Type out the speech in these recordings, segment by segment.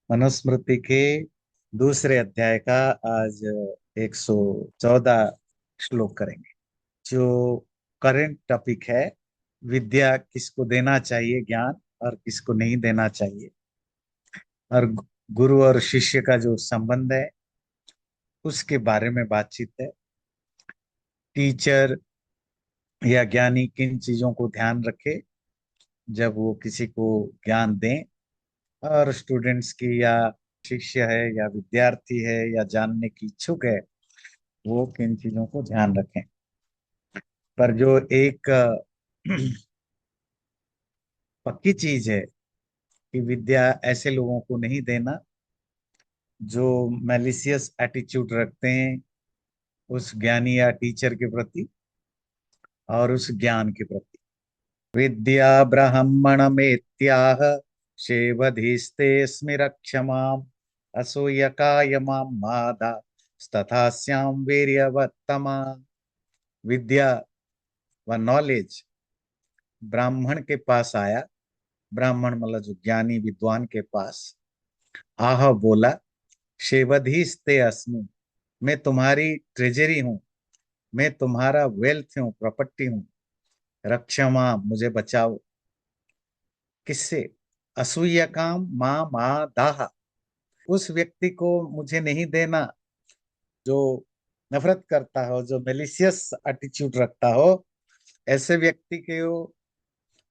मनुस्मृति के दूसरे अध्याय का आज 114 श्लोक करेंगे। जो करंट टॉपिक है, विद्या किसको देना चाहिए ज्ञान और किसको नहीं देना चाहिए, और गुरु और शिष्य का जो संबंध है उसके बारे में बातचीत है। टीचर या ज्ञानी किन चीजों को ध्यान रखे जब वो किसी को ज्ञान दें, और स्टूडेंट्स की या शिष्य है या विद्यार्थी है या जानने की इच्छुक है वो किन चीजों को ध्यान रखें। पर जो एक पक्की चीज है कि विद्या ऐसे लोगों को नहीं देना जो मैलिशियस एटीट्यूड रखते हैं उस ज्ञानी या टीचर के प्रति और उस ज्ञान के प्रति। विद्या ब्राह्मणमेत्याह शेवधिस्ते स्मिरक्षमाम् असूयकाय मां मादा तथास्यां वीर्यवत्तमा। विद्या व नॉलेज ब्राह्मण के पास आया, ब्राह्मण मतलब जो ज्ञानी विद्वान के पास आह बोला, शेवधिस्ते अस्मि, मैं तुम्हारी ट्रेजरी हूँ, मैं तुम्हारा वेल्थ हूँ, प्रॉपर्टी हूँ, रक्षमा मुझे बचाओ। किससे? असूयकाम माँ माँ दाह, उस व्यक्ति को मुझे नहीं देना जो नफरत करता हो, जो मेलिशियस एटीट्यूड रखता हो, ऐसे व्यक्ति के वो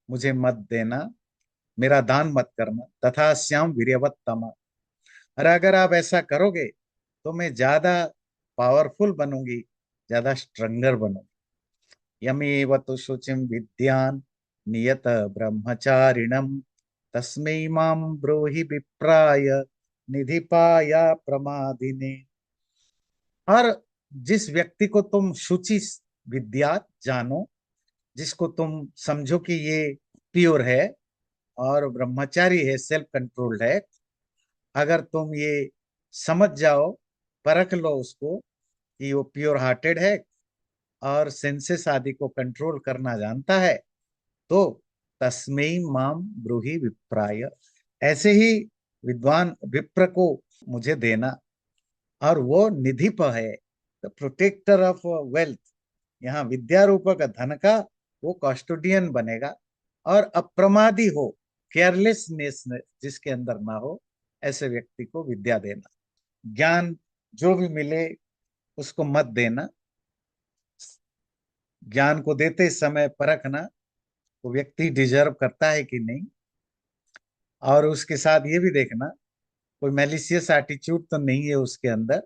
मुझे मत देना, मेरा दान मत करना। तथा श्याम वीर्यवत्तमा, और अगर आप ऐसा करोगे तो मैं ज्यादा पावरफुल बनूंगी, ज्यादा स्ट्रंगर बनूंगी। यमेव तु शुचिम विद्यान नियत ब्रह्मचारिणम तस्मै मां ब्रूहि विप्राय निधिपाया प्रमादिने। और जिस व्यक्ति को तुम शुचि विद्या जानो, जिसको तुम समझो कि ये प्योर है और ब्रह्मचारी है, सेल्फ कंट्रोल्ड है, अगर तुम ये समझ जाओ, परख लो उसको कि वो प्योर हार्टेड है और सेंसेस आदि को कंट्रोल करना जानता है, तो तस्मै माम ब्रूहि विप्राय, ऐसे ही विद्वान विप्र को मुझे देना। और वो निधिप है, द प्रोटेक्टर ऑफ वेल्थ, यहाँ विद्या रूपक धन का वो कस्टोडियन बनेगा। और अप्रमादी हो, केयरलेसनेस जिसके अंदर ना हो, ऐसे व्यक्ति को विद्या देना। ज्ञान जो भी मिले उसको मत देना। ज्ञान को देते समय परखना वो व्यक्ति डिजर्व करता है कि नहीं, और उसके साथ ये भी देखना कोई मैलिशियस एटीट्यूड तो नहीं है उसके अंदर।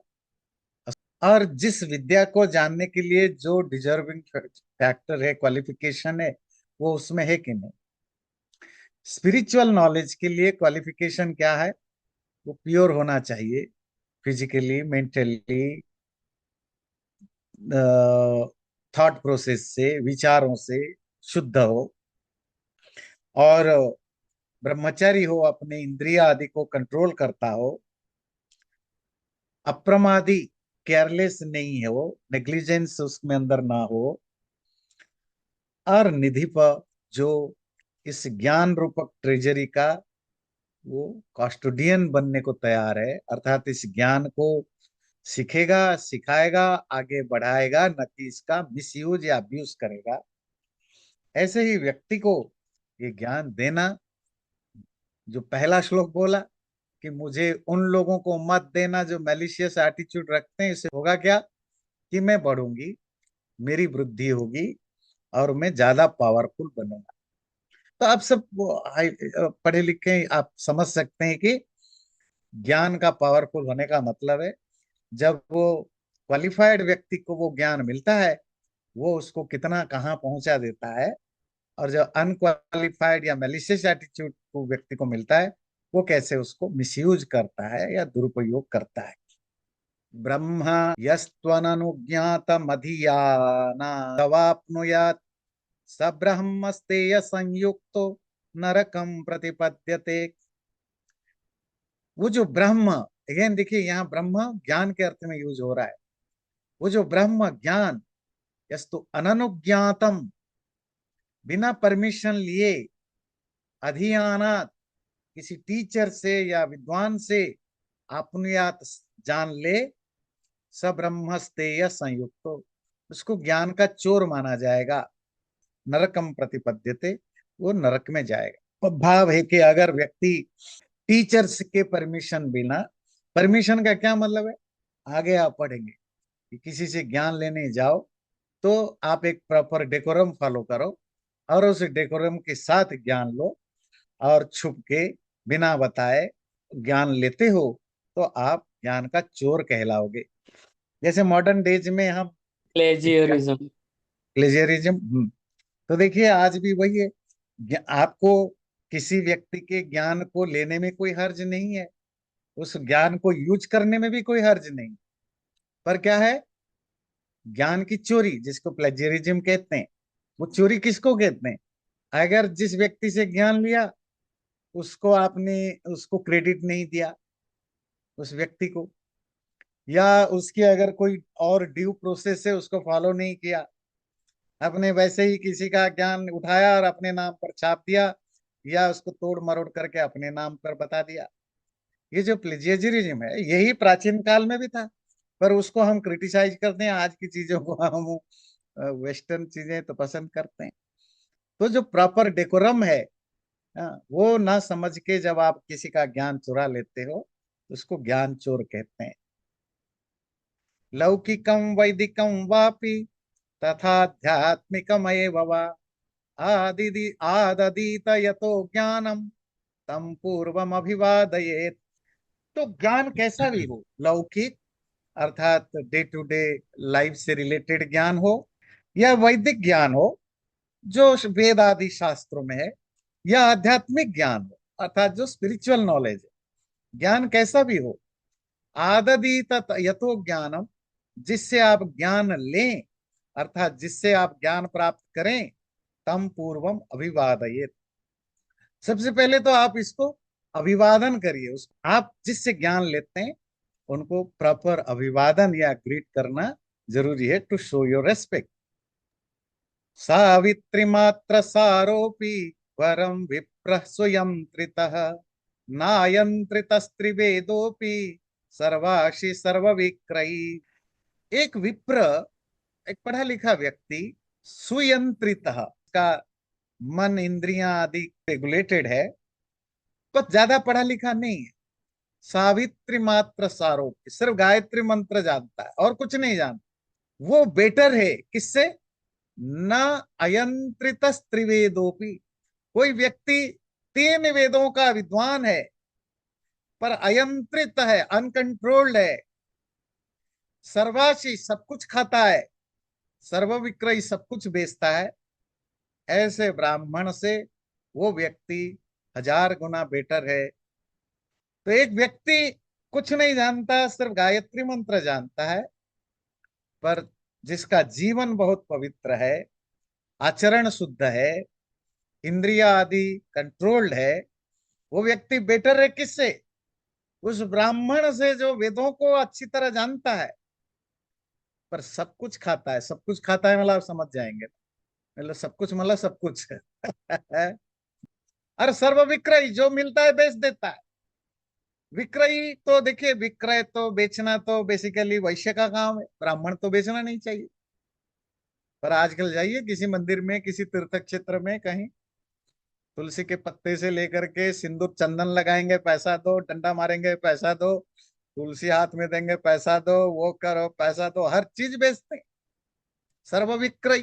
और जिस विद्या को जानने के लिए जो डिजर्विंग फैक्टर है, क्वालिफिकेशन है, वो उसमें है कि नहीं। स्पिरिचुअल नॉलेज के लिए क्वालिफिकेशन क्या है? वो प्योर होना चाहिए, फिजिकली, मेंटली, थॉट प्रोसेस से, विचारों से शुद्ध हो, और ब्रह्मचारी हो, अपने इंद्रिय आदि को कंट्रोल करता हो, अप्रमादी, केयरलेस नहीं है वो, नेग्लिजेंस उसमें अंदर ना हो, और निधि पर जो इस ज्ञान रूपक ट्रेजरी का वो कस्टोडियन बनने को तैयार है, अर्थात इस ज्ञान को सीखेगा, सिखाएगा, आगे बढ़ाएगा, न कि इसका मिसयूज या अब्यूज करेगा। ऐसे ही व्यक्ति को ये ज्ञान देना, जो पहला श्लोक बोला कि मुझे उन लोगों को मत देना जो मैलिशियस एटीट्यूड रखते हैं, इससे होगा क्या कि मैं बढ़ूंगी, मेरी वृद्धि होगी और मैं ज्यादा पावरफुल बनूंगा। तो आप सब पढ़े लिखे आप समझ सकते हैं कि ज्ञान का पावरफुल होने का मतलब है, जब वो क्वालिफाइड व्यक्ति को वो ज्ञान मिलता है, वो उसको कितना कहाँ पहुंचा देता है। और जो अनक्वालिफाइड या मैलिशियस एटीट्यूड को व्यक्ति को मिलता है, वो कैसे उसको मिसयूज करता है या दुरुपयोग करता है। ब्रह्म यस्त्वननुज्ञातमधियाना तवाप्नुयात् स ब्रह्मस्तेय संयुक्तो नरकम प्रतिपद्यते। वो जो ब्रह्म, अगेन देखिए यहाँ ब्रह्म ज्ञान के अर्थ में यूज हो रहा है। वो जो ब्रह्म ज्ञान, यस्तु अननुज्ञातम, बिना परमिशन लिए, अधियानात, किसी टीचर से या विद्वान से आपुनियात जान ले, स ब्रह्मस्तेय संयुक्तो, उसको ज्ञान का चोर माना जाएगा। नरकम प्रतिपद्यते, वो नरक में जाएगा। और भाव है कि अगर व्यक्ति टीचर्स के परमिशन बिना, परमिशन का क्या मतलब है, आगे आप पढ़ेंगे कि किसी से ज्ञान लेने जाओ तो आप एक प्रॉपर डेकोरम फॉलो करो और उस डेकोरम के साथ ज्ञान लो, और छुप के बिना बताए ज्ञान लेते हो तो आप ज्ञान का चोर कहलाओगे। जैसे मॉडर्न डेज में हम प्लेजियरिज्म। प्लेजरिज्म, तो देखिए आज भी वही है। आपको किसी व्यक्ति के ज्ञान को लेने में कोई हर्ज नहीं है, उस ज्ञान को यूज करने में भी कोई हर्ज नहीं, पर क्या है, ज्ञान की चोरी जिसको प्लेजरिज्म कहते हैं, वो चोरी किसको कहते हैं? अगर जिस व्यक्ति से ज्ञान लिया उसको आपने, उसको क्रेडिट नहीं दिया उस व्यक्ति को, या उसकी अगर कोई और ड्यू प्रोसेस है उसको फॉलो नहीं किया, आपने वैसे ही किसी का ज्ञान उठाया और अपने नाम पर छाप दिया, या उसको तोड़ मरोड़ करके अपने नाम पर बता दिया। ये जो प्लेजियरिज्म है यही प्राचीन काल में भी था, पर उसको हम क्रिटिसाइज करते हैं, आज की चीजों को हम वेस्टर्न चीजें तो पसंद करते हैं। तो जो प्रॉपर डेकोरम है, वो ना समझ के जब आप किसी का ज्ञान चुरा लेते हो तो उसको ज्ञान चोर कहते हैं। लौकिकम वैदिकम वापि तथाध्यात्मिकमेव वा, आददीत यतो ज्ञानम तम पूर्वम अभिवादयेत। तो ज्ञान कैसा भी हो, लौकिक अर्थात डे टू डे लाइफ से रिलेटेड ज्ञान हो, या वैदिक ज्ञान हो जो वेद आदि शास्त्रों में है, या आध्यात्मिक ज्ञान हो अर्थात जो स्पिरिचुअल नॉलेज है, ज्ञान कैसा भी हो, आददीत यतो ज्ञानम, जिससे आप ज्ञान लें अर्थात जिससे आप ज्ञान प्राप्त करें, तम पूर्वम अभिवादयेत, सबसे पहले तो आप इसको अभिवादन करिए। उस आप जिससे ज्ञान लेते हैं उनको प्रॉपर अभिवादन या ग्रीट करना जरूरी है, to show your respect. Savitri मात्र सारोपी वरम विप्र स्वयंत्रितः, नायंत्रितस्त्रिवेदोपि सर्वाशी सर्वविक्रयी। एक विप्र, एक पढ़ा लिखा व्यक्ति, सुयंत्रित का मन इंद्रियां आदि रेगुलेटेड है, पर ज्यादा पढ़ा लिखा नहीं है। सावित्री मात्र सारोप, सिर्फ गायत्री मंत्र जानता है और कुछ नहीं जानता, वो बेटर है किससे? न अयंत्रित त्रिवेदोपि, कोई व्यक्ति तीन वेदों का विद्वान है पर अयंत्रित है, अनकंट्रोल्ड है, सर्वाशी सब कुछ खाता है, सर्वविक्रयी सब कुछ बेचता है, ऐसे ब्राह्मण से वो व्यक्ति हजार गुना बेटर है। तो एक व्यक्ति कुछ नहीं जानता, सिर्फ गायत्री मंत्र जानता है, पर जिसका जीवन बहुत पवित्र है, आचरण शुद्ध है, इंद्रिया आदि कंट्रोल्ड है, वो व्यक्ति बेटर है किससे? उस ब्राह्मण से जो वेदों को अच्छी तरह जानता है पर सब कुछ खाता है। सब कुछ खाता है मतलब आप समझ जाएंगे, मतलब सब कुछ मतलब सब कुछ है। और सर्व विक्रय, जो मिलता है बेच देता है। विक्रयी तो देखिए, विक्रय तो बेचना तो बेसिकली वैश्य का काम है, ब्राह्मण तो बेचना नहीं चाहिए। पर आजकल जाइए किसी मंदिर में, किसी तीर्थ क्षेत्र में कहीं, तुलसी के पत्ते से लेकर के सिंदूर चंदन लगाएंगे पैसा दो, डंडा मारेंगे पैसा दो, तुलसी हाथ में देंगे पैसा दो, वो करो पैसा दो, हर चीज बेचते हैं, सर्व विक्रय।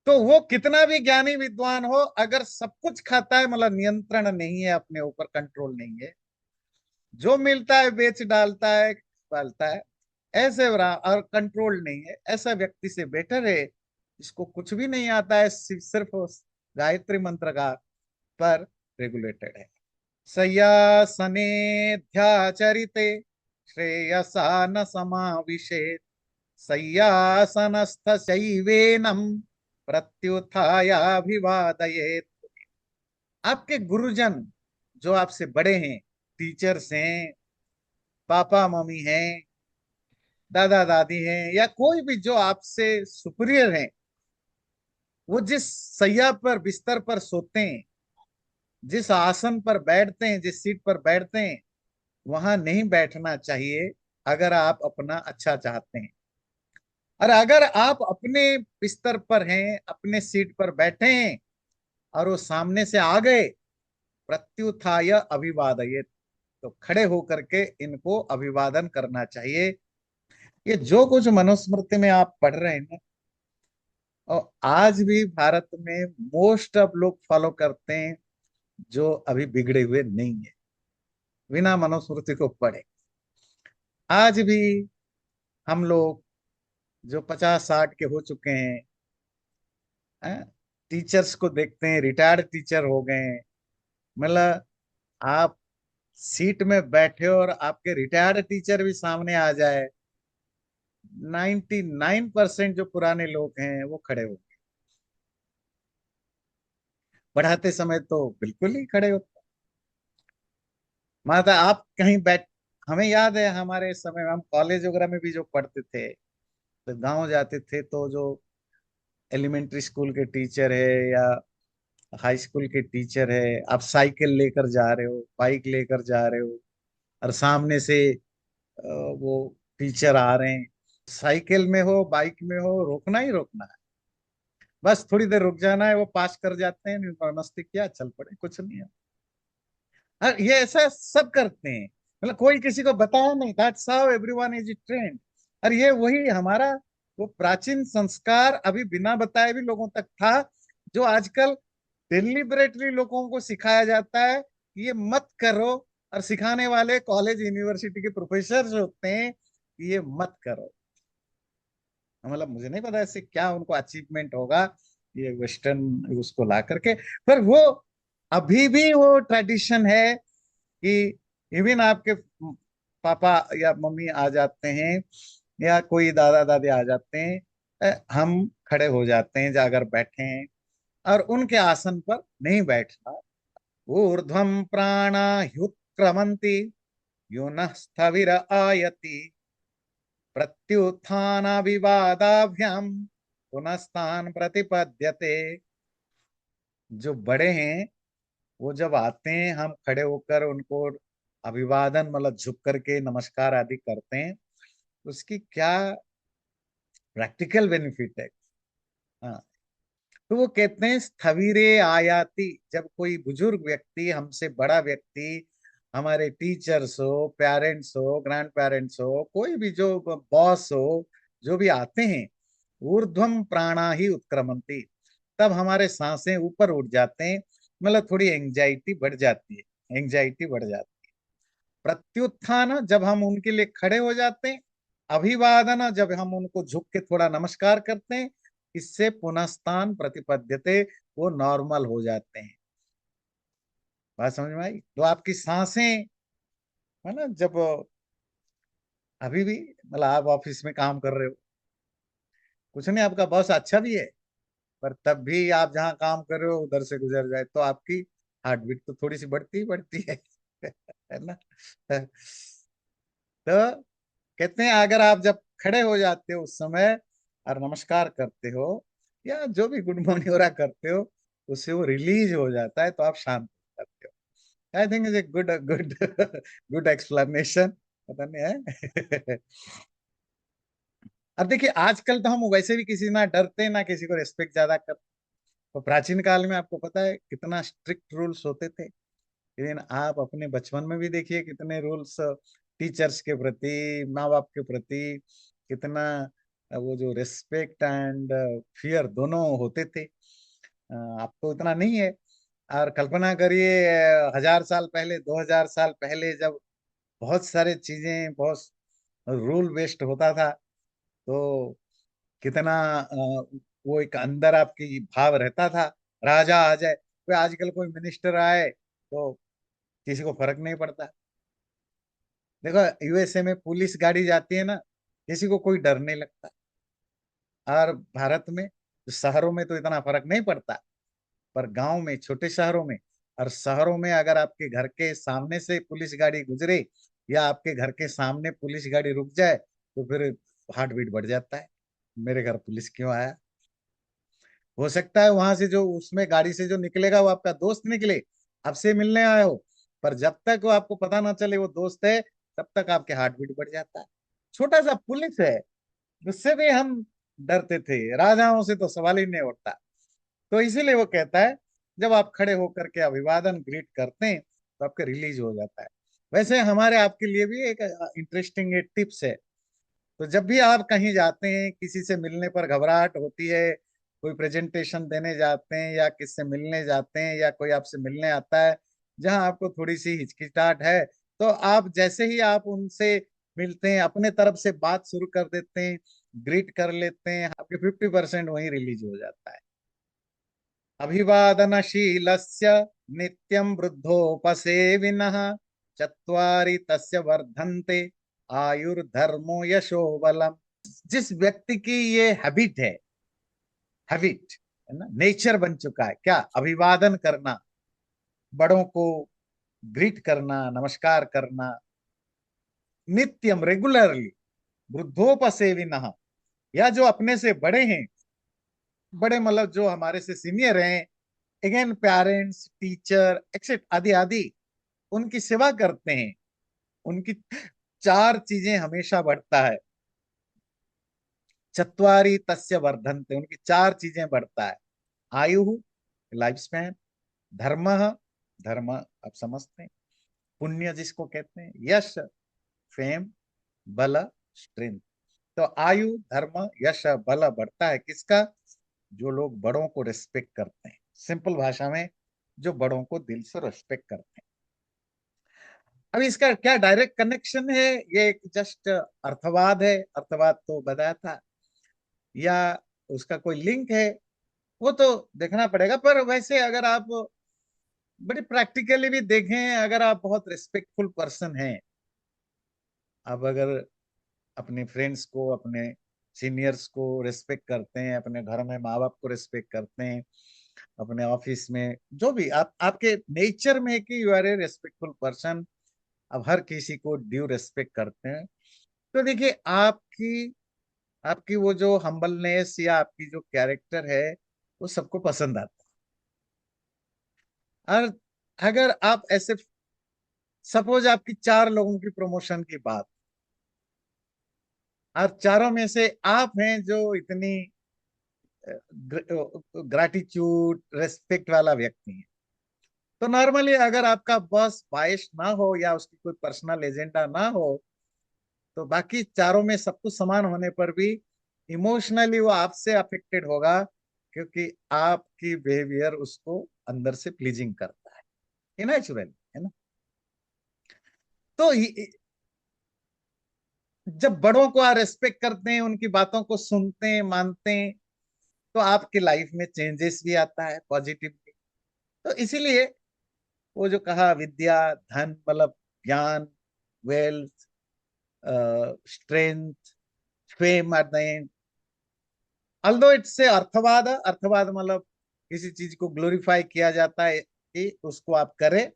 तो वो कितना भी ज्ञानी विद्वान हो, अगर सब कुछ खाता है मतलब नियंत्रण नहीं है, अपने ऊपर कंट्रोल नहीं है, जो मिलता है बेच डालता है, पालता है, ऐसे और कंट्रोल नहीं है, ऐसा व्यक्ति से बेटर है जिसको कुछ भी नहीं आता है, सिर्फ उस गायत्री मंत्र का पर रेगुलेटेड है। सय्यासनेऽध्याचरिते श्रेयसा न समाविशेत्, सय्यासनस्थ शैवेनम प्रत्युत्थायाभिवादयेत्। आपके गुरुजन जो आपसे बड़े हैं, टीचर्स हैं, पापा मम्मी हैं, दादा दादी हैं, या कोई भी जो आपसे सुपीरियर हैं, वो जिस सैया पर बिस्तर पर सोते हैं जिस आसन पर बैठते हैं, जिस सीट पर बैठते हैं, वहां नहीं बैठना चाहिए अगर आप अपना अच्छा चाहते हैं। और अगर आप अपने बिस्तर पर हैं, अपने सीट पर बैठे हैं, और वो सामने से आ गए, प्रत्युत्थाय अभिवादये, तो खड़े होकर के इनको अभिवादन करना चाहिए। ये जो कुछ मनुस्मृति में आप पढ़ रहे हैं ना, और आज भी भारत में मोस्ट ऑफ लोग फॉलो करते हैं, जो अभी बिगड़े हुए नहीं है, बिना मनुस्मृति को पढ़े। आज भी हम लोग जो 50-60 के हो चुके हैं, टीचर्स को देखते हैं, रिटायर्ड टीचर हो गए हैं। मतलब आप सीट में बैठे और आपके रिटायर्ड टीचर भी सामने आ जाए, 99% जो पुराने लोग हैं वो खड़े हो, पढ़ाते समय तो बिल्कुल ही खड़े हो। माता आप कहीं बैठ, हमें याद है हमारे समय में, हम कॉलेज वगैरह में भी जो पढ़ते थे, तो गांव जाते थे, तो जो एलिमेंट्री स्कूल के टीचर है या हाई स्कूल के टीचर है, आप साइकिल लेकर जा रहे हो, बाइक लेकर जा रहे हो, और सामने से वो टीचर आ रहे हैं, साइकिल में हो बाइक में हो, रोकना ही रोकना है। बस थोड़ी देर रुक जाना है, वो पास कर जाते हैं, नमस्ते किया, चल पड़े, कुछ नहीं है। और ये ऐसा सब करते हैं, मतलब कोई किसी को बताया नहीं, that's how everyone is trend. और ये वही हमारा वो प्राचीन संस्कार अभी बिना बताए भी लोगों तक था, जो आजकल डिलिबरेटली लोगों को सिखाया जाता है कि ये मत करो। और सिखाने वाले कॉलेज यूनिवर्सिटी के प्रोफेसर होते हैं कि ये मत करो। मतलब मुझे नहीं पता इससे क्या उनको अचीवमेंट होगा, ये वेस्टर्न उसको ला करके। पर वो अभी भी वो ट्रेडिशन है कि इवन आपके पापा या मम्मी आ जाते हैं, या कोई दादा दादी आ जाते हैं, हम खड़े हो जाते हैं अगर बैठे हैं, और उनके आसन पर नहीं बैठना। ऊर्ध्वम प्राणाह्युत्क्रमन्ति यो न स्थविर आयति, प्रत्युत्थानाभिवादाभ्याम पुनस्तान प्रतिपद्यते। जो बड़े हैं वो जब आते हैं, हम खड़े होकर उनको अभिवादन, मतलब झुक करके नमस्कार आदि करते हैं, उसकी क्या प्रैक्टिकल बेनिफिट है। हाँ, तो वो कहते हैं स्थविरे आयाति, जब कोई बुजुर्ग व्यक्ति, हमसे बड़ा व्यक्ति, हमारे टीचर्स हो, पेरेंट्स हो, ग्रैंड पेरेंट्स हो, कोई भी जो बॉस हो, जो भी आते हैं, ऊर्ध्वम प्राणा ही उत्क्रमंती, तब हमारे सांसें ऊपर उठ जाते हैं, मतलब थोड़ी एंजाइटी बढ़ जाती है, एंजाइटी बढ़ जाती है। प्रत्युत्थान, जब हम उनके लिए खड़े हो जाते हैं। अभिवादन, जब हम उनको झुक के थोड़ा नमस्कार करते हैं। इससे पुनस्तान प्रतिपद्यते, वो नॉर्मल हो जाते हैं। बात समझ में आई? तो आपकी सांसें, है ना, जब अभी भी, मतलब आप ऑफिस में काम कर रहे हो, कुछ नहीं, आपका बॉस अच्छा भी है, पर तब भी आप जहाँ काम कर रहे हो उधर से गुजर जाए, तो आपकी हार्ट बीट तो थोड़ी सी बढ़ती ही बढ़ती है है ना? तो कहते हैं अगर आप जब खड़े हो जाते हो उस समय, और नमस्कार करते हो, या जो भी गुड मॉर्निंग हो रहा करते हो, उससे वो रिलीज हो जाता है, तो आप शांत हो जाते हो। I think is a good good good explanation, पता नहीं है अब देखिए, आजकल तो हम वैसे भी किसी ना डरते ना किसी को रिस्पेक्ट ज्यादा करते। तो प्राचीन काल में आपको पता है कितना स्ट्रिक्ट रूल्स होते थे। लेकिन आप अपने बचपन में भी देखिए कितने रूल्स टीचर्स के प्रति, माँ बाप के प्रति, कितना वो जो रिस्पेक्ट एंड फियर दोनों होते थे। अब तो इतना नहीं है। और कल्पना करिए 1000 साल पहले, 2000 साल पहले, जब बहुत सारे चीजें बहुत रूल बेस्ड होता था, तो कितना वो एक अंदर आपकी भाव रहता था। राजा आ जाए, कोई आजकल कोई मिनिस्टर आए तो किसी को फर्क नहीं पड़ता। देखो यूएसए में पुलिस गाड़ी जाती है ना, किसी को कोई डर नहीं लगता। और भारत में शहरों में तो इतना फर्क नहीं पड़ता, पर गांव में, छोटे शहरों में और शहरों में, अगर आपके घर के सामने से पुलिस गाड़ी गुजरे, या आपके घर के सामने पुलिस गाड़ी रुक जाए, तो फिर हार्ट बीट बढ़ जाता है, मेरे घर पुलिस क्यों आया। हो सकता है वहां से जो उसमें गाड़ी से जो निकलेगा वो आपका दोस्त निकले, आपसे मिलने आए हो, पर जब तक वो आपको पता ना चले वो दोस्त है, तब तक आपके हार्ट बीट बढ़ जाता है। छोटा सा पुलिस है, उससे भी हम डरते थे, राजाओं से तो सवाल ही नहीं उठता। तो इसीलिए वो कहता है, जब आप खड़े होकर के अभिवादन ग्रीट करते हैं तो आपके रिलीज हो जाता है। वैसे हमारे आपके लिए भी एक इंटरेस्टिंग टिप्स है। तो जब भी आप कहीं जाते हैं, किसी से मिलने पर घबराहट होती है, कोई प्रेजेंटेशन देने जाते हैं या किससे मिलने जाते हैं या कोई आपसे मिलने आता है जहां आपको थोड़ी सी हिचकिचाहट है, तो आप जैसे ही आप उनसे मिलते हैं अपने तरफ से बात शुरू कर देते हैं, ग्रीट कर लेते हैं, आपके 50% वहीं रिलीज हो जाता है। अभिवादनशीलस्य नित्यं वृद्धोपसेविनः चत्वारि तस्य वर्धन्ते आयुर्धर्मो यशो बलम। जिस व्यक्ति की ये हैबिट है ना, नेचर बन चुका है, क्या, अभिवादन करना, बड़ों को ग्रीट करना, नमस्कार करना, नित्यम रेगुलरली, वृद्धोपसेविनः, या जो अपने से बड़े हैं, बड़े मतलब जो हमारे से सीनियर हैं, अगेन पेरेंट्स, टीचर एक्सेट आदि आदि, उनकी सेवा करते हैं, उनकी चार चीजें हमेशा बढ़ता है। चत्वारी तस्य वर्धन्ते, उनकी चार चीजें बढ़ता है। आयु, लाइफ स्पैन, धर्म, धर्म आप समझते हैं, पुण्य जिसको कहते हैं, यश, फेम, बल, स्ट्रेंथ। तो आयु, धर्म, यश, बल बढ़ता है किसका? जो लोग बड़ों को रिस्पेक्ट करते हैं, सिंपल भाषा में जो बड़ों को दिल से रिस्पेक्ट करते हैं। अब इसका क्या डायरेक्ट कनेक्शन है? ये एक जस्ट अर्थवाद है, अर्थवाद तो बताया था, या उसका कोई लिंक है वो तो देखना पड़ेगा। पर वैसे अगर आप बड़ी प्रैक्टिकली भी देखें, अगर आप बहुत रिस्पेक्टफुल पर्सन हैं, आप अगर अपने फ्रेंड्स को, अपने सीनियर्स को रिस्पेक्ट करते हैं, अपने घर में माँ बाप को रिस्पेक्ट करते हैं, अपने ऑफिस में जो भी आप, आपके नेचर में है कि you are a respectful person, आप हर किसी को ड्यू रिस्पेक्ट करते हैं, तो देखिए आपकी आपकी वो जो हम्बलनेस या आपकी जो कैरेक्टर है वो सबको पसंद आता है। और अगर आप ऐसे, सपोज आपकी चार लोगों की प्रमोशन की बात, और चारों में से आप हैं जो इतनी ग्रैटिट्यूड रेस्पेक्ट वाला व्यक्ति है, तो नॉर्मली अगर आपका बॉस बाइस ना हो या उसकी कोई पर्सनल एजेंडा ना हो, तो बाकी चारों में सब कुछ समान होने पर भी इमोशनली वो आपसे अफेक्टेड होगा, क्योंकि आपकी बिहेवियर उसको अंदर से प्लीजिंग करता है, ये नेचुरल है ना। तो जब बड़ों को आप रेस्पेक्ट करते हैं, उनकी बातों को सुनते हैं, मानते हैं, तो आपकी लाइफ में चेंजेस भी आता है पॉजिटिवली। तो इसीलिए वो जो कहा, विद्या, धन मतलब ज्ञान, wealth, strength, fame at the end, although it's से अर्थवाद, अर्थवाद मतलब किसी चीज को ग्लोरीफाई किया जाता है कि उसको आप करें,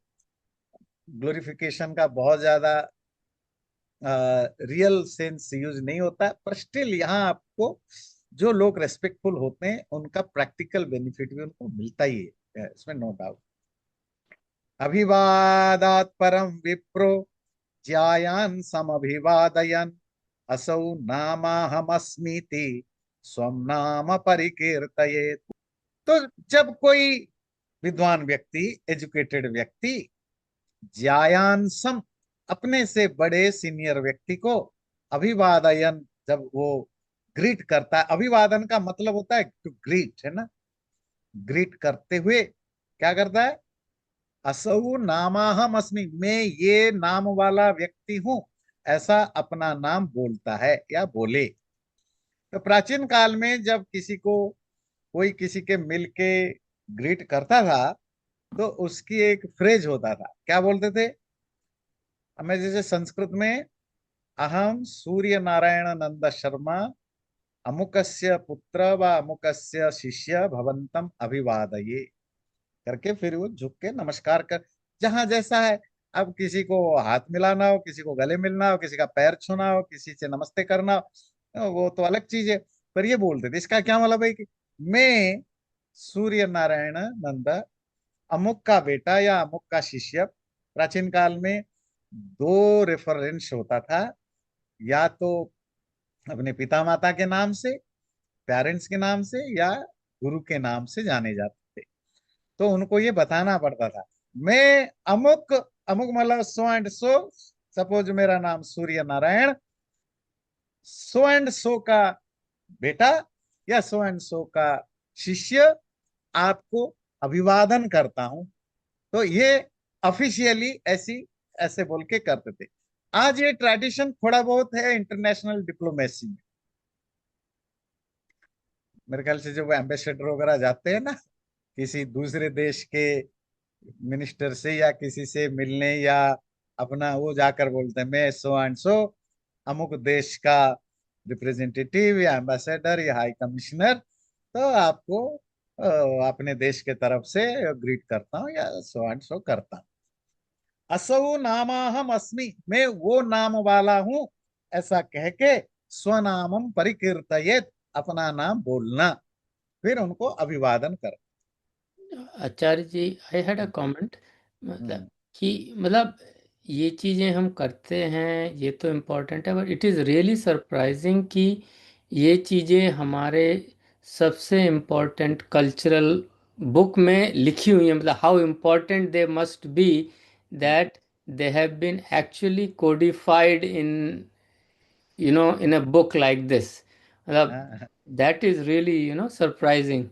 ग्लोरिफिकेशन का बहुत ज्यादा रियल सेंस यूज नहीं होता है, पर स्टिल यहाँ आपको जो लोग रेस्पेक्टफुल होते हैं उनका प्रैक्टिकल बेनिफिट भी उनको मिलता ही है, इसमें नो डाउट। अभिवादात परम विप्रो ज्यायान समभिवादयन असौ नामाहमस्मीति स्वम नाम परिकीर्तये। तो जब कोई विद्वान व्यक्ति, एजुकेटेड व्यक्ति, ज्यायांसम, अपने से बड़े सीनियर व्यक्ति को, अभिवादयन, जब वो ग्रीट करता है, अभिवादन का मतलब होता है टू ग्रीट, है ना, ग्रीट करते हुए क्या करता है? असौ नामाहम अस्मि, मैं ये नाम वाला व्यक्ति हूं, ऐसा अपना नाम बोलता है या बोले। तो प्राचीन काल में जब किसी को, कोई किसी के मिल के ग्रीट करता था, तो उसकी एक फ्रेज होता था, क्या बोलते थे? हमें जैसे संस्कृत में, अहम सूर्य नारायण नंद शर्मा अमुकस्य पुत्र व अमुकस्य शिष्य भवंतम अभिवादये करके फिर वो झुक के नमस्कार कर, जहां जैसा है। अब किसी को हाथ मिलाना हो, किसी को गले मिलना हो, किसी का पैर छूना हो, किसी से नमस्ते करना हो, तो वो तो अलग चीज है। पर ये बोलते थे, इसका क्या मतलब है कि मैं सूर्य नारायण नंद अमुक का बेटा या अमुक का शिष्य। प्राचीन काल में दो रेफरेंस होता था, या तो अपने पिता माता के नाम से, पेरेंट्स के नाम से, या गुरु के नाम से जाने जाते थे। तो उनको ये बताना पड़ता था, मैं अमुक, अमुक मतलब सो एंड सो, सपोज मेरा नाम Surya Narayan, so and so का बेटा या सो एंड सो का शिष्य आपको अभिवादन करता हूं। तो ये ऑफिशियली ऐसी ऐसे बोल के करते थे। आज ये ट्रेडिशन थोड़ा बहुत है इंटरनेशनल डिप्लोमेसी में। मेरे ख्याल से जब एम्बेसडर वगैरह जाते हैं ना किसी दूसरे देश के मिनिस्टर से या किसी से मिलने, या अपना वो जाकर बोलते हैं मैं सो एंड सो अमुक देश का रिप्रेजेंटेटिव या एम्बेसडर या हाई कमिश्नर, तो आपको अपने देश के तरफ से ग्रीट करता हूँ या सो एंड सो करता हूँ। असौ नामाहम अस्मि, मैं वो नाम वाला हूं, ऐसा कह के स्वनामम परिकीर्तयेत, अपना नाम बोलना, फिर उनको अभिवादन कर। आचार्य जी, आई हैड अ कमेंट, मतलब हम्म। कि मतलब ये चीज़ें हम करते हैं, ये तो इम्पोर्टेंट है, but it is really surprising कि ये चीज़ें हमारे सबसे इम्पोर्टेंट कल्चरल बुक में लिखी हुई हैं। मतलब how important they must be, that they have been actually codified in, in a book like this. मतलब हाँ, दैट इज़ रियली सरप्राइजिंग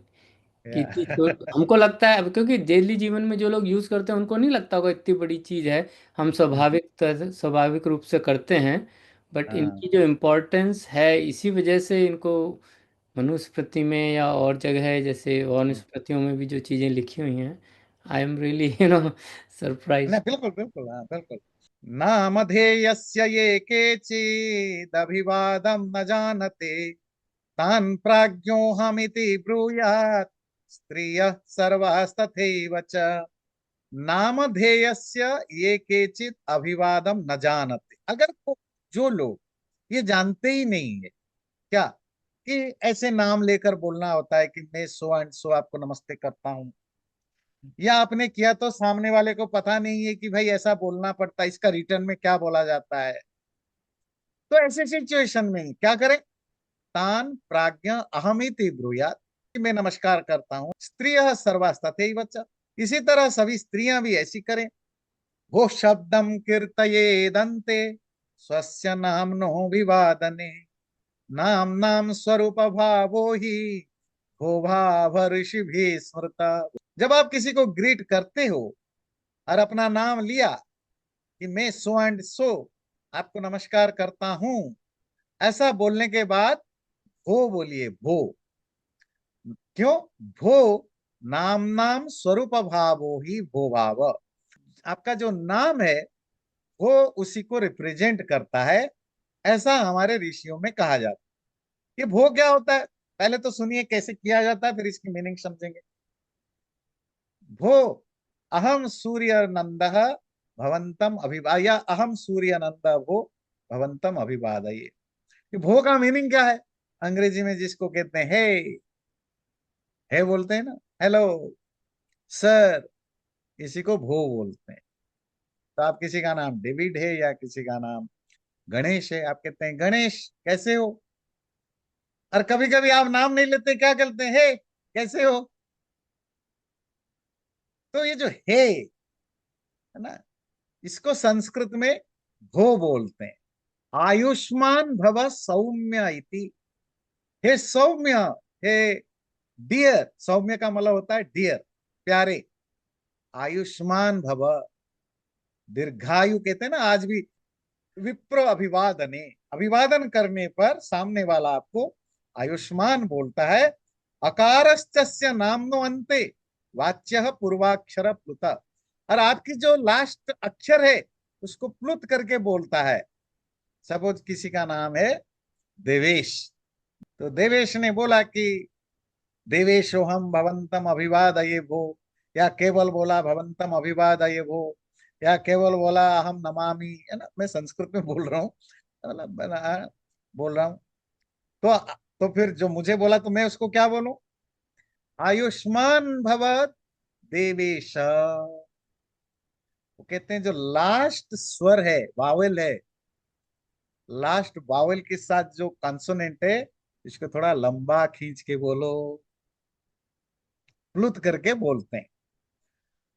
कि या, हमको लगता है, अब क्योंकि डेली जीवन में जो लोग यूज करते हैं उनको नहीं लगता होगा इतनी बड़ी चीज है, हम स्वाभाविक रूप से करते हैं। बट हाँ, इनकी जो इम्पोर्टेंस है, इसी वजह से इनको मनुस्मृति में या और जगह है, जैसे मनुस्मृतियों में भी जो चीजें लिखी हुई हैं, आई एम रियली नहीं सरप्राइज। बिल्कुल बिल्कुल, हाँ बिल्कुल। नामधेयस्य ये केचिदभिवादं न जानते, तान् प्राज्ञोऽहमिति ब्रूयात् स्त्रियः सर्वास्तथैव च। नामधेयस्य ये केचित् अभिवादं न जानते, अगर जो लोग ये जानते ही नहीं है क्या कि ऐसे नाम लेकर बोलना होता है कि मैं सो एंड सो आपको नमस्ते करता हूं, या आपने किया तो सामने वाले को पता नहीं है कि भाई ऐसा बोलना पड़ता है, इसका रिटर्न में क्या बोला जाता है, तो ऐसे सिचुएशन में क्या करें? तान प्राज्ञ अहमिति ब्रूयात, कि मैं नमस्कार करता हूँ, स्त्रियः सर्वास्तथैव च, इसी तरह सभी स्त्रियां भी ऐसी करें। वो शब्दम कीर्तयेदन्ते स्वस्य नाम्नो विवादने, नाम नाम स्वरूप भावो ही भोभाव भी स्मृता। जब आप किसी को ग्रीट करते हो और अपना नाम लिया कि मैं सो एंड सो आपको नमस्कार करता हूं, ऐसा बोलने के बाद भो बोलिए, भो। क्यों? भो नाम नाम स्वरूप भावो ही भो भाव, आपका जो नाम है वो उसी को रिप्रेजेंट करता है, ऐसा हमारे ऋषियों में कहा जाता है। कि भो क्या होता है, पहले तो सुनिए कैसे किया जाता है, फिर इसकी मीनिंग समझेंगे। भो अहम सूर्य नंद भवंतम अभिवाया, अहम सूर्य नंद भो भवंतम अभिवादये। कि भो का मीनिंग क्या है? अंग्रेजी में जिसको कहते हैं हे बोलते हैं ना, हेलो सर, इसी को भो बोलते हैं। तो आप किसी का नाम डेविड है या किसी का नाम गणेश है, आप कहते हैं गणेश कैसे हो। और कभी कभी आप नाम नहीं लेते, क्या करते हैं, हे कैसे हो। तो ये जो है ना, इसको संस्कृत में भो बोलते हैं। आयुष्मान भव सौम्य इति, हे सौम्य, हे डियर, सौम्य का मतलब होता है डियर, प्यारे। आयुष्मान भव, दीर्घायु कहते हैं ना आज भी। विप्र अभिवादने, अभिवादन करने पर सामने वाला आपको आयुष्मान बोलता है। अकारश्चस्य नामनो अन्ते वाच्य पूर्वाक्षर प्लुत, और आपकी जो लास्ट अक्षर है उसको प्लुत करके बोलता है। सपोज किसी का नाम है देवेश, तो देवेश ने बोला कि देवेशो हम भवंतम अभिवादये भो, या केवल बोला भवंतम अभिवादये भो, या केवल बोला अहम नमामि, है ना, मैं संस्कृत में बोल रहा हूँ, मतलब बोल रहा हूँ। तो फिर जो मुझे बोला तो मैं उसको क्या बोलूं? आयुष्मान भव देवेश। वो कहते हैं जो लास्ट स्वर है, वावेल है, लास्ट वावेल के साथ जो कॉन्सोनेंट है, इसको थोड़ा लंबा खींच के बोलो, प्लुत करके बोलते हैं।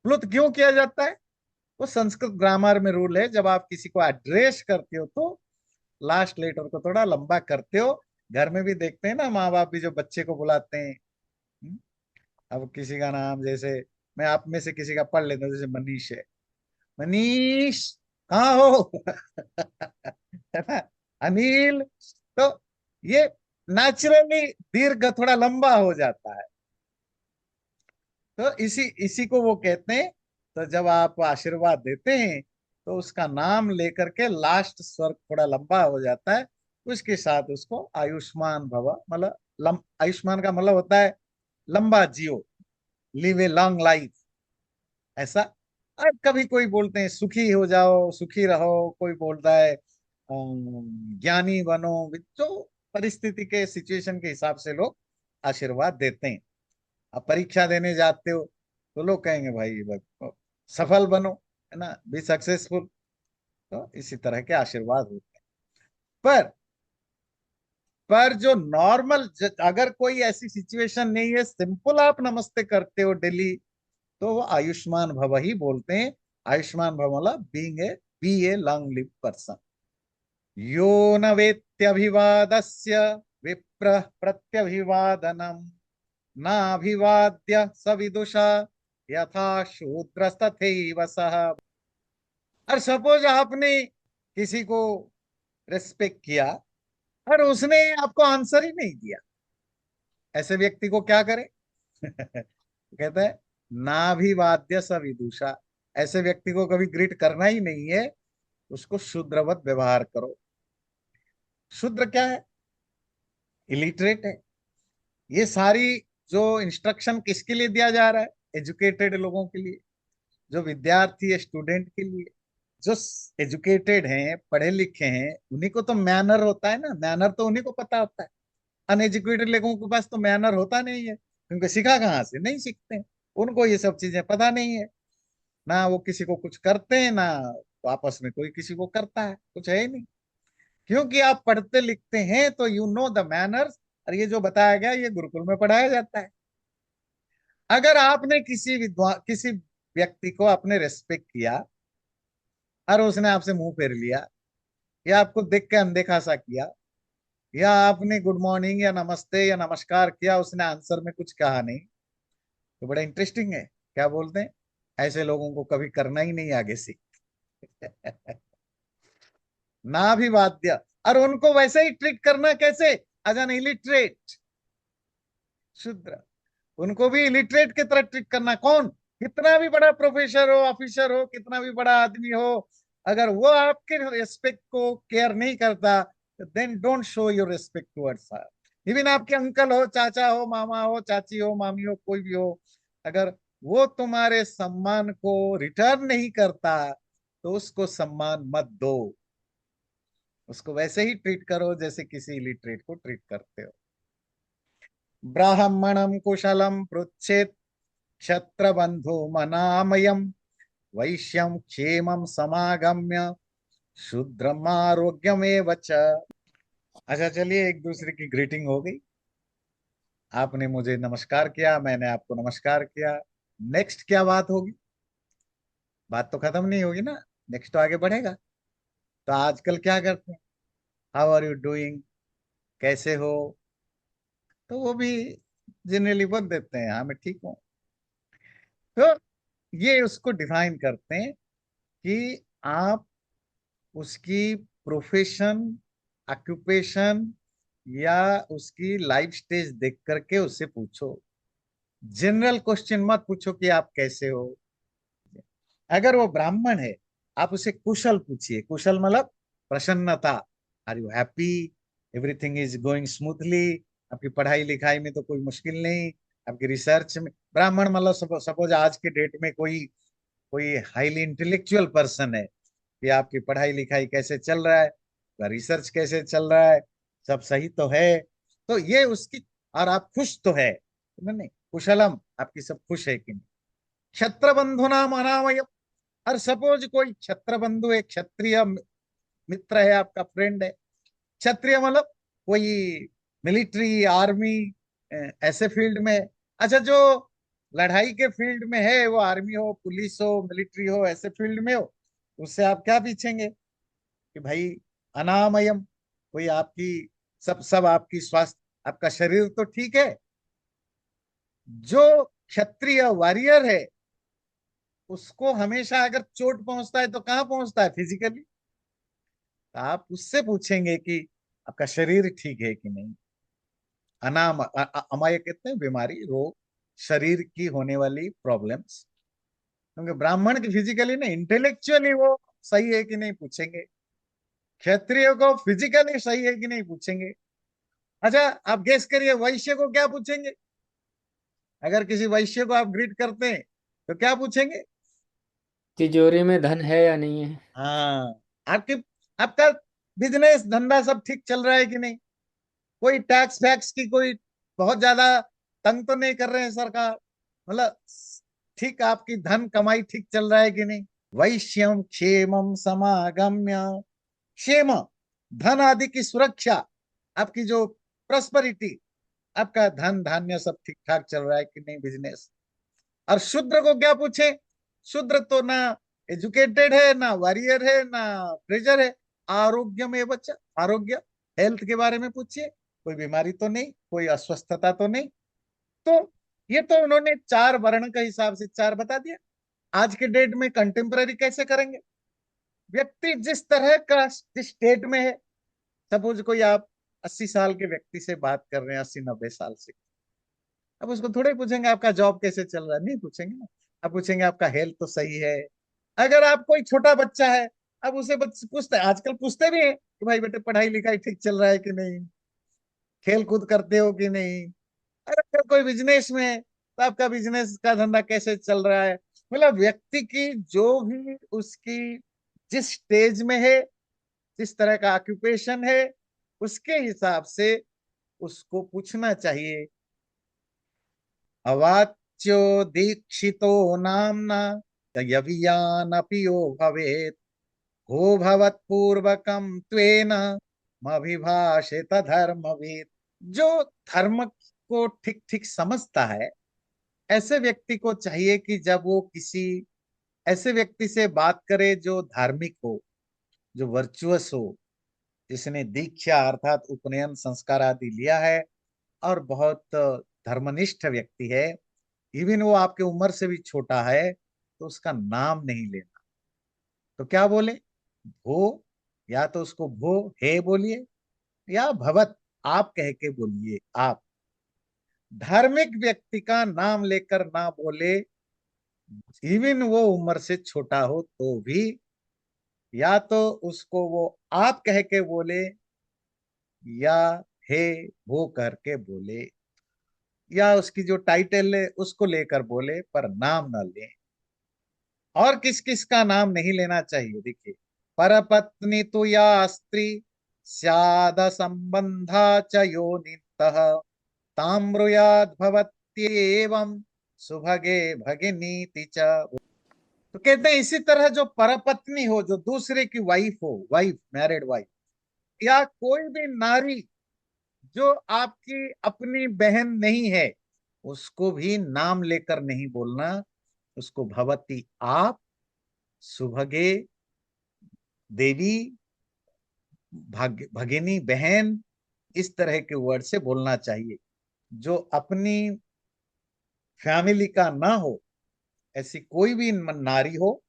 प्लुत क्यों किया जाता है? वो संस्कृत ग्रामर में रूल है, जब आप किसी को एड्रेस करते हो तो लास्ट लेटर को थोड़ा लंबा करते हो। घर में भी देखते हैं ना, माँ बाप भी जो बच्चे को बुलाते हैं। हम्म, अब किसी का नाम जैसे, मैं आप में से किसी का पढ़ लेता हूँ, जैसे मनीष है, मनीष कहाँ हो? है ना? अनिल। तो ये नेचुरली दीर्घ थोड़ा लंबा हो जाता है। तो इसी इसी को वो कहते हैं। तो जब आप आशीर्वाद देते हैं तो उसका नाम लेकर के लास्ट स्वर थोड़ा लंबा हो जाता है, उसके साथ उसको आयुष्मान भव, मतलब आयुष्मान का मतलब होता है लंबा जियो, लिव ए लॉन्ग लाइफ, ऐसा। और कभी कोई बोलते हैं सुखी हो जाओ, सुखी रहो, कोई बोलता है ज्ञानी बनो। जो परिस्थिति के सिचुएशन के हिसाब से लोग आशीर्वाद देते हैं। अब परीक्षा देने जाते हो तो लोग कहेंगे भाई सफल बनो, है ना, बी सक्सेसफुल। तो इसी तरह के आशीर्वाद होते हैं। पर जो नॉर्मल, अगर कोई ऐसी सिचुएशन नहीं है, सिंपल आप नमस्ते करते हो डेली, तो वो आयुष्मान भव ही बोलते हैं। आयुष्मान भव मतलब be a long live person. यो न वेत्त्यभिवादस्य विप्र प्रत्यभिवादनम, नाभिवाद्य स विदुषा यथा शूद्रस्तथैव सः। और सपोज आपने किसी को रेस्पेक्ट किया और उसने आपको आंसर ही नहीं दिया, ऐसे व्यक्ति को क्या करें? कहते हैं नाभिवाद्य स विदुषा। ऐसे व्यक्ति को कभी ग्रीट करना ही नहीं है, उसको शूद्रवत व्यवहार करो। शूद्र क्या है? इलिटरेट है। ये सारी जो इंस्ट्रक्शन किसके लिए दिया जा रहा है? एजुकेटेड लोगों के लिए, जो विद्यार्थी है, स्टूडेंट के लिए। जो एजुकेटेड हैं, पढ़े लिखे हैं, उन्हीं को तो मैनर होता है ना, मैनर तो उन्हीं को पता होता है। अनएजुकेटेड लोगों के पास तो मैनर होता नहीं है, क्योंकि सीखा कहाँ से? नहीं सीखते हैं। उनको ये सब चीजें पता नहीं है। ना वो किसी को कुछ करते हैं, ना तो आपस में कोई किसी को करता है, कुछ है ही नहीं। क्योंकि आप पढ़ते लिखते हैं तो यू नो द मैनर्स। और ये जो बताया गया, ये गुरुकुल में पढ़ाया जाता है। अगर आपने किसी व्यक्ति को आपने रेस्पेक्ट किया और उसने आपसे मुंह फेर लिया, या आपको देख के अनदेखा सा किया, या आपने गुड मॉर्निंग या नमस्ते या नमस्कार किया, उसने आंसर में कुछ कहा नहीं, तो बड़ा इंटरेस्टिंग है। क्या बोलते हैं? ऐसे लोगों को कभी करना ही नहीं आगे से। ना भी वाद्य। और उनको वैसे ही ट्रीट करना कैसे? एज एन इलिटरेट, शूद्र। उनको भी इलिटरेट की तरह ट्रीट करना। कौन? कितना भी बड़ा प्रोफेसर हो, ऑफिसर हो, कितना भी बड़ा आदमी हो, अगर वो आपके रिस्पेक्ट को केयर नहीं करता, then don't show your respect towards her. Even आपके अंकल हो, चाचा हो, मामा हो, चाची हो, मामी हो, कोई भी हो, अगर वो तुम्हारे सम्मान को रिटर्न नहीं करता, तो उसको सम्मान मत दो। उसको वैसे ही ट्रीट करो जैसे किसी इलिटरेट को ट्रीट करते हो। ब्राह्मणम कुशलम पृच्छेत क्षत्रबंधु मनामयम, वैश्यम क्षेमम समागम्य, शूद्रम आरोग्यमेव च। अच्छा चलिए, एक दूसरे की ग्रीटिंग हो गई। आपने मुझे नमस्कार किया, मैंने आपको नमस्कार किया। नेक्स्ट क्या बात होगी? बात तो खत्म नहीं होगी ना, नेक्स्ट तो आगे बढ़ेगा। तो आजकल क्या करते हैं? हाउ आर यू डूइंग, कैसे हो? तो वो भी जनरली बोल देते हैं हाँ मैं ठीक हूँ। तो ये उसको डिफाइन करते हैं कि आप उसकी प्रोफेशन, ऑक्यूपेशन या उसकी लाइफ स्टेज देख करके उससे पूछो। जनरल क्वेश्चन मत पूछो कि आप कैसे हो। अगर वो ब्राह्मण है, आप उसे कुशल पूछिए। कुशल मतलब प्रसन्नता। Are you happy? Everything is going smoothly? आपकी पढ़ाई लिखाई में तो कोई मुश्किल नहीं? आपकी रिसर्च में, ब्राह्मण मतलब सपोज आज के डेट में कोई कोई हाईली इंटेलेक्चुअल पर्सन है, कि आपकी पढ़ाई लिखाई कैसे चल रहा है, रिसर्च कैसे चल रहा है, सब सही तो है? तो ये उसकी। और आप खुश तो है नहीं? कुशलम, आपकी सब खुश है कि नहीं? क्षत्र बंधु नाम अनामय। और सपोज कोई क्षत्र बंधु है, क्षत्रिय मित्र है, आपका फ्रेंड है। क्षत्रिय मतलब कोई मिलिट्री आर्मी ऐसे फील्ड में। अच्छा, जो लड़ाई के फील्ड में है, वो आर्मी हो, पुलिस हो, मिलिट्री हो, ऐसे फील्ड में हो, उससे आप क्या पूछेंगे कि भाई अनामयम, कोई आपकी सब सब आपकी स्वास्थ्य, आपका शरीर तो ठीक है। जो क्षत्रिय वॉरियर है, उसको हमेशा अगर चोट पहुंचता है तो कहाँ पहुंचता है, फिजिकली। तो आप उससे पूछेंगे कि आपका शरीर ठीक है कि नहीं। अमाय कहते हैं बीमारी, रोग, शरीर की होने वाली प्रॉब्लम्स। क्योंकि ब्राह्मण की फिजिकली नहीं, इंटेलेक्चुअली वो सही है कि नहीं पूछेंगे। क्षत्रिय को फिजिकली सही है कि नहीं पूछेंगे। अच्छा, आप गेस करिए, वैश्य को क्या पूछेंगे। अगर किसी वैश्य को आप ग्रीट करते हैं तो क्या पूछेंगे। तिजोरी में धन है या नहीं है। हाँ, आपकी आपका बिजनेस धंधा सब ठीक चल रहा है कि नहीं। कोई टैक्स फैक्स की कोई बहुत ज्यादा तंग तो नहीं कर रहे हैं सरकार, मतलब ठीक आपकी धन कमाई ठीक चल रहा है कि नहीं। वैश्यम क्षेमम समागम्य, क्षेम धन आदि की सुरक्षा, आपकी जो प्रॉस्पेरिटी, आपका धन धान्य सब ठीक ठाक चल रहा है कि नहीं, बिजनेस। और शूद्र को क्या पूछे। शूद्र तो ना एजुकेटेड है, ना वॉरियर है, ना ट्रेजर है। आरोग्य में बच्चा, आरोग्य, हेल्थ के बारे में पूछिए, कोई बीमारी तो नहीं, कोई अस्वस्थता तो नहीं। तो ये तो उन्होंने चार वर्ण के हिसाब से चार बता दिया। आज के डेट में कंटेम्पररी कैसे करेंगे। व्यक्ति जिस तरह का जिस स्टेट में है, सपोज कोई आप 80 साल के व्यक्ति से बात कर रहे हैं, 80 90 साल से, अब उसको थोड़े ही पूछेंगे आपका जॉब कैसे चल रहा है, नहीं पूछेंगे ना। अब पूछेंगे आपका हेल्थ तो सही है। अगर आप कोई छोटा बच्चा है, अब उसे पूछते हैं, आजकल पूछते भी हैं कि भाई बेटे पढ़ाई लिखाई ठीक चल रहा है कि नहीं, खेल कूद करते हो कि नहीं। अरे अगर कोई बिजनेस में है, तो आपका बिजनेस का धंधा कैसे चल रहा है। मतलब व्यक्ति की जो भी उसकी जिस स्टेज में है, जिस तरह का ऑक्यूपेशन है, उसके हिसाब से उसको पूछना चाहिए। अवाच्यो दीक्षितो नामना यवियानपि यो भवेत्, हो भवत्पूर्वकं त्वेन मभिभाषेत धर्मवित्। जो धर्म को ठीक ठीक समझता है, ऐसे व्यक्ति को चाहिए कि जब वो किसी ऐसे व्यक्ति से बात करे जो धार्मिक हो, जो वर्चुअस हो, जिसने दीक्षा अर्थात उपनयन संस्कार आदि लिया है, और बहुत धर्मनिष्ठ व्यक्ति है, इवन वो आपके उम्र से भी छोटा है, तो उसका नाम नहीं लेना। तो क्या बोले, भो, या तो उसको भो हे बोलिए, या भवत आप कह के बोलिए आप। धार्मिक व्यक्ति का नाम लेकर ना बोले, इवन वो उम्र से छोटा हो तो भी। या तो उसको वो आप कह के बोले, या हे वो करके बोले, या उसकी जो टाइटल है उसको लेकर बोले, पर नाम ना ले। और किस किस का नाम नहीं लेना चाहिए, देखिए। परपत्नी तो या स्त्री स्याद संबंधा च योनितः, ताम्रुयाद भवत्येवं सुभगे भगिनीति च। तो कहते हैं इसी तरह जो परपत्नी हो, जो दूसरे की वाइफ हो, वाइफ मैरिड वाइफ, या कोई भी नारी जो आपकी अपनी बहन नहीं है, उसको भी नाम लेकर नहीं बोलना। उसको भवती आप, सुभगे देवी, भगिनी बहन, इस तरह के वर्ड से बोलना चाहिए। जो अपनी फैमिली का ना हो, ऐसी कोई भी नारी हो,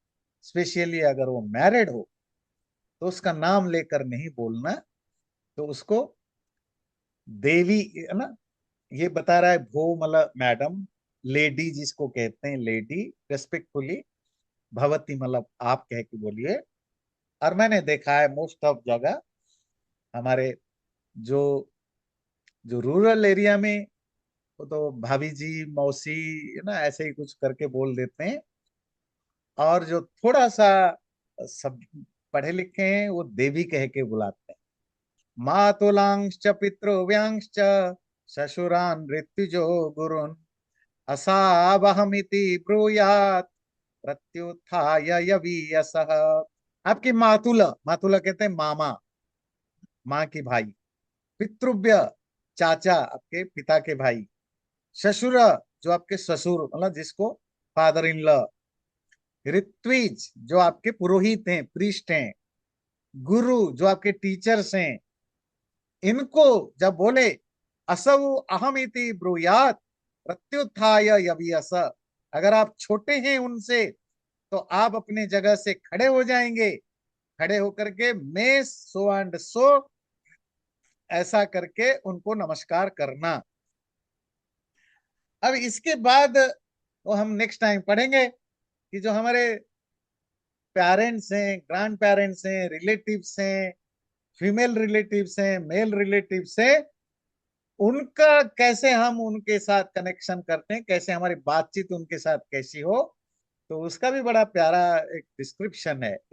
स्पेशली अगर वो मैरिड हो, तो उसका नाम लेकर नहीं बोलना। तो उसको देवी, है ना, ये बता रहा है भो मतलब मैडम, लेडी जिसको कहते हैं लेडी, रेस्पेक्टफुली। भवती मतलब आप कह के बोलिए। और मैंने देखा है मोस्ट ऑफ जगह हमारे जो जो रूरल एरिया में, वो तो भाभी जी, मौसी, है ना, ऐसे ही कुछ करके बोल देते हैं। और जो थोड़ा सा सब पढ़े लिखे हैं, वो देवी कह के बुलाते हैं। मातुलांश्च पितृव्यांश्च ससुरान ऋत्विजो गुरुन्, असावहमिति ब्रूयात् प्रत्युत्थाय यवीयसः। आपकी मातुल, मातुल कहते हैं मामा, माँ की भाई। पितृव्य, चाचा, आपके पिता के भाई। ससुर, जो आपके ससुर, मतलब जिसको फादर इन लॉ। ऋत्विज, जो आपके पुरोहित हैं, प्रीस्ट हैं। गुरु, जो आपके टीचर्स हैं। इनको जब बोले असौ अहम इति ब्रूयात प्रत्युत्थाय यवीयस, अगर आप छोटे हैं उनसे तो आप अपने जगह से खड़े हो जाएंगे। खड़े होकर के मैं सो एंड सो, ऐसा करके उनको नमस्कार करना। अब इसके बाद वो हम नेक्स्ट टाइम पढ़ेंगे कि जो हमारे पेरेंट्स हैं, ग्रैंड पेरेंट्स हैं, रिलेटिव्स हैं, फीमेल रिलेटिव्स हैं, मेल रिलेटिव्स हैं, उनका कैसे हम उनके साथ कनेक्शन करते हैं, कैसे हमारी बातचीत उनके साथ कैसी हो। तो उसका भी बड़ा प्यारा एक डिस्क्रिप्शन है।